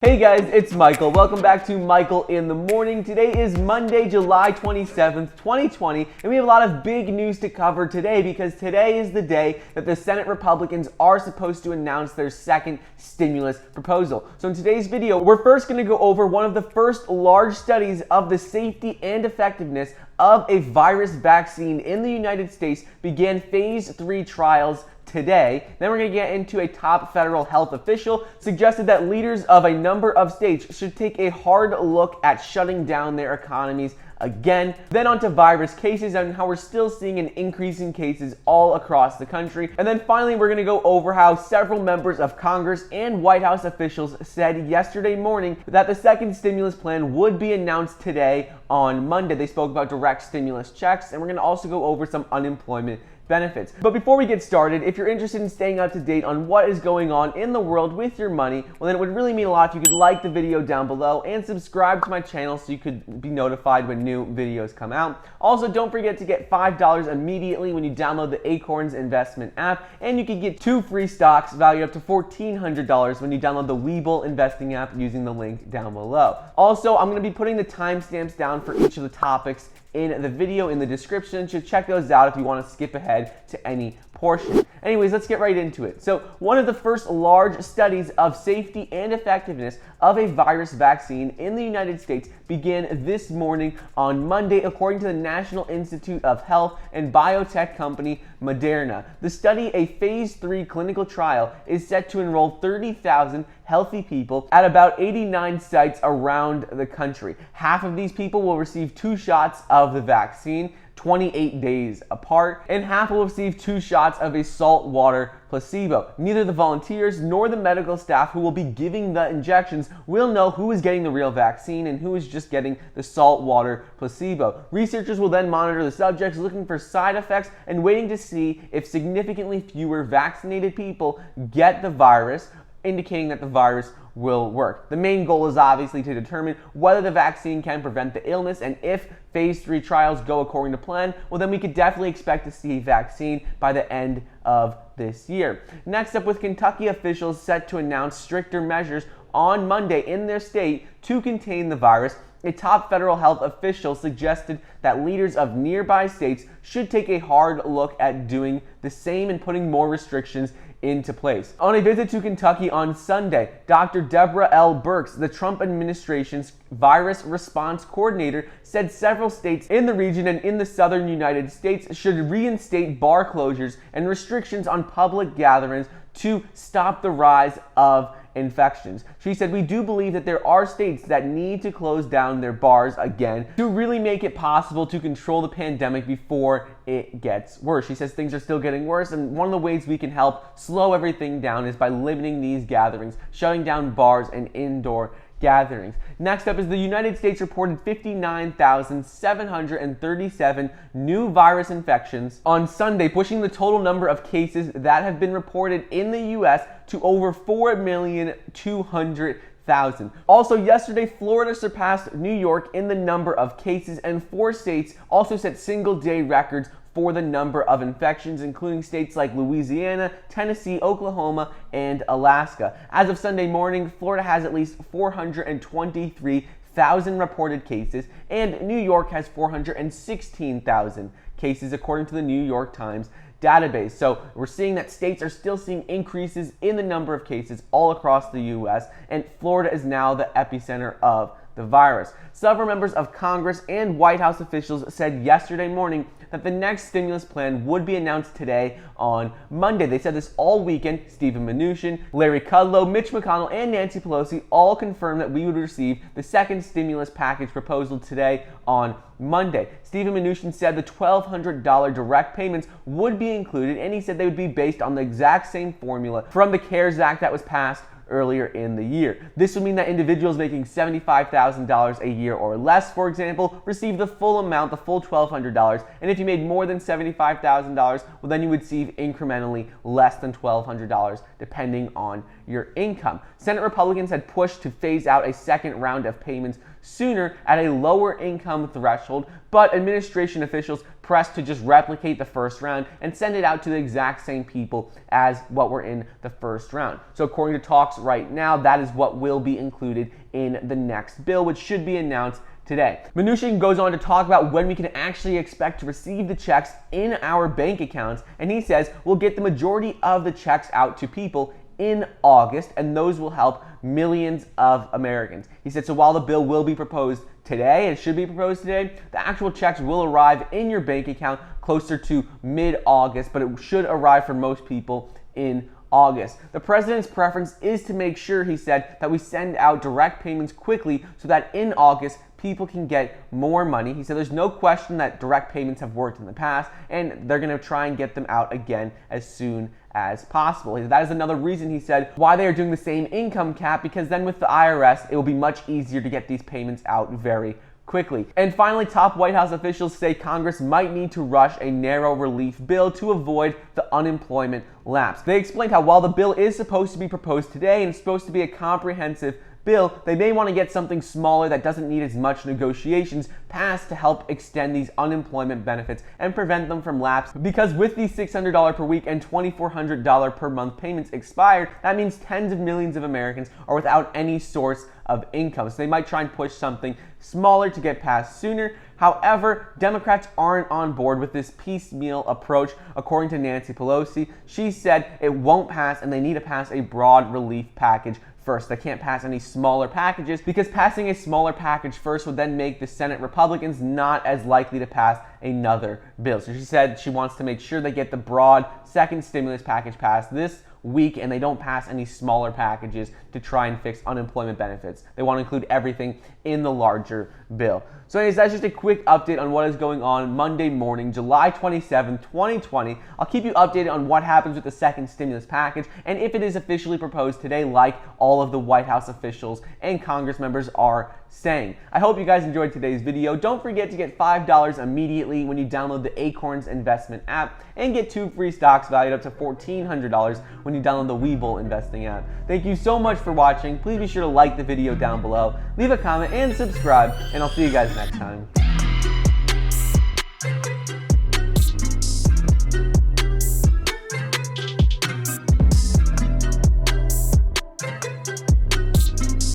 Hey guys, it's Michael. Welcome back to Michael in the Morning. Today is Monday, July 27th, 2020, and we have a lot of big news to cover today because today is the day that the Senate Republicans are supposed to announce their second stimulus proposal. So in today's video, we're first going to go over one of the first large studies of the safety and effectiveness of a virus vaccine in the United States. Began phase 3 trials today. Then we're going to get into a top federal health official suggested that leaders of a number of states should take a hard look at shutting down their economies again. Then on to virus cases and how we're still seeing an increase in cases all across the country. And then finally, we're going to go over how several members of Congress and White House officials said yesterday morning that the second stimulus plan would be announced today on Monday. They spoke about direct stimulus checks, and we're going to also go over some unemployment benefits. But before we get started, if you're interested in staying up to date on what is going on in the world with your money, well then it would really mean a lot if you could like the video down below and subscribe to my channel so you could be notified when new videos come out. Also, don't forget to get $5 immediately when you download the Acorns investment app, and you can get 2 free stocks valued up to $1,400 when you download the Webull investing app using the link down below. Also, I'm going to be putting the timestamps down for each of the topics in the video in the description, so check those out if you want to skip ahead to any portion. Anyways, let's get right into it. So one of the first large studies of safety and effectiveness of a virus vaccine in the United States began this morning on Monday, according to the National Institute of Health and biotech company Moderna. The study, a phase 3 clinical trial, is set to enroll 30,000 healthy people at about 89 sites around the country. Half of these people will receive 2 shots of the vaccine, 28 days apart, and half will receive 2 shots of a saltwater placebo. Neither the volunteers nor the medical staff who will be giving the injections will know who is getting the real vaccine and who is just getting the saltwater placebo. Researchers will then monitor the subjects, looking for side effects and waiting to see if significantly fewer vaccinated people get the virus, indicating that the virus will work. The main goal is obviously to determine whether the vaccine can prevent the illness, and if phase 3 trials go according to plan, well then we could definitely expect to see a vaccine by the end of this year. Next up, with Kentucky officials set to announce stricter measures on Monday in their state to contain the virus, a top federal health official suggested that leaders of nearby states should take a hard look at doing the same and putting more restrictions into place. On a visit to Kentucky on Sunday, Dr. Deborah L. Birx, the Trump administration's virus response coordinator, said several states in the region and in the southern United States should reinstate bar closures and restrictions on public gatherings to stop the rise of infections. She said, "We do believe that there are states that need to close down their bars again to really make it possible to control the pandemic before it gets worse." She says things are still getting worse, and one of the ways we can help slow everything down is by limiting these gatherings, shutting down bars and indoor gatherings. Next up is the United States reported 59,737 new virus infections on Sunday, pushing the total number of cases that have been reported in the U.S. to over 4,200,000. Also yesterday, Florida surpassed New York in the number of cases, and 4 states also set single-day records for the number of infections, including states like Louisiana, Tennessee, Oklahoma, and Alaska. As of Sunday morning, Florida has at least 423,000 reported cases, and New York has 416,000 cases, according to the New York Times database. So we're seeing that states are still seeing increases in the number of cases all across the U.S., and Florida is now the epicenter of the virus. Several members of Congress and White House officials said yesterday morning that the next stimulus plan would be announced today on Monday. They said this all weekend. Stephen Mnuchin, Larry Kudlow, Mitch McConnell, and Nancy Pelosi all confirmed that we would receive the second stimulus package proposal today on Monday. Stephen Mnuchin said the $1,200 direct payments would be included, and he said they would be based on the exact same formula from the CARES Act that was passed earlier in the year. This would mean that individuals making $75,000 a year or less, for example, receive the full amount, the full $1,200, and if you made more than $75,000, well then you would receive incrementally less than $1,200 depending on your income. Senate Republicans had pushed to phase out a second round of payments sooner at a lower income threshold, but administration officials pressed to just replicate the first round and send it out to the exact same people as what were in the first round. So according to talks right now, that is what will be included in the next bill, which should be announced today. Mnuchin goes on to talk about when we can actually expect to receive the checks in our bank accounts, and he says we'll get the majority of the checks out to people in August, and those will help millions of Americans. He said, so while the bill will be proposed today, it should be proposed today, the actual checks will arrive in your bank account closer to mid-August, but it should arrive for most people in August. The president's preference is to make sure, he said, that we send out direct payments quickly so that in August, people can get more money. He said there's no question that direct payments have worked in the past, and they're going to try and get them out again as soon as possible. That is another reason, he said, why they are doing the same income cap, because then with the IRS, it will be much easier to get these payments out very quickly. And finally, top White House officials say Congress might need to rush a narrow relief bill to avoid the unemployment lapse. They explained how while the bill is supposed to be proposed today and it's supposed to be a comprehensive bill, they may want to get something smaller that doesn't need as much negotiations passed to help extend these unemployment benefits and prevent them from lapse. Because with these $600 per week and $2,400 per month payments expired, that means tens of millions of Americans are without any source of income. So they might try and push something smaller to get passed sooner. However, Democrats aren't on board with this piecemeal approach. According to Nancy Pelosi, she said it won't pass and they need to pass a broad relief package first. They can't pass any smaller packages because passing a smaller package first would then make the Senate Republicans not as likely to pass another bill. So she said she wants to make sure they get the broad second stimulus package passed this week and they don't pass any smaller packages to try and fix unemployment benefits. They want to include everything in the larger bill. So anyways, that's just a quick update on what is going on Monday morning, July 27, 2020. I'll keep you updated on what happens with the second stimulus package and if it is officially proposed today, like all of the White House officials and Congress members are saying. I hope you guys enjoyed today's video. Don't forget to get $5 immediately when you download the Acorns investment app and get 2 free stocks valued up to $1,400 when you download the Webull investing app. Thank you so much for watching. Please be sure to like the video down below, leave a comment, and subscribe, and I'll see you guys next time.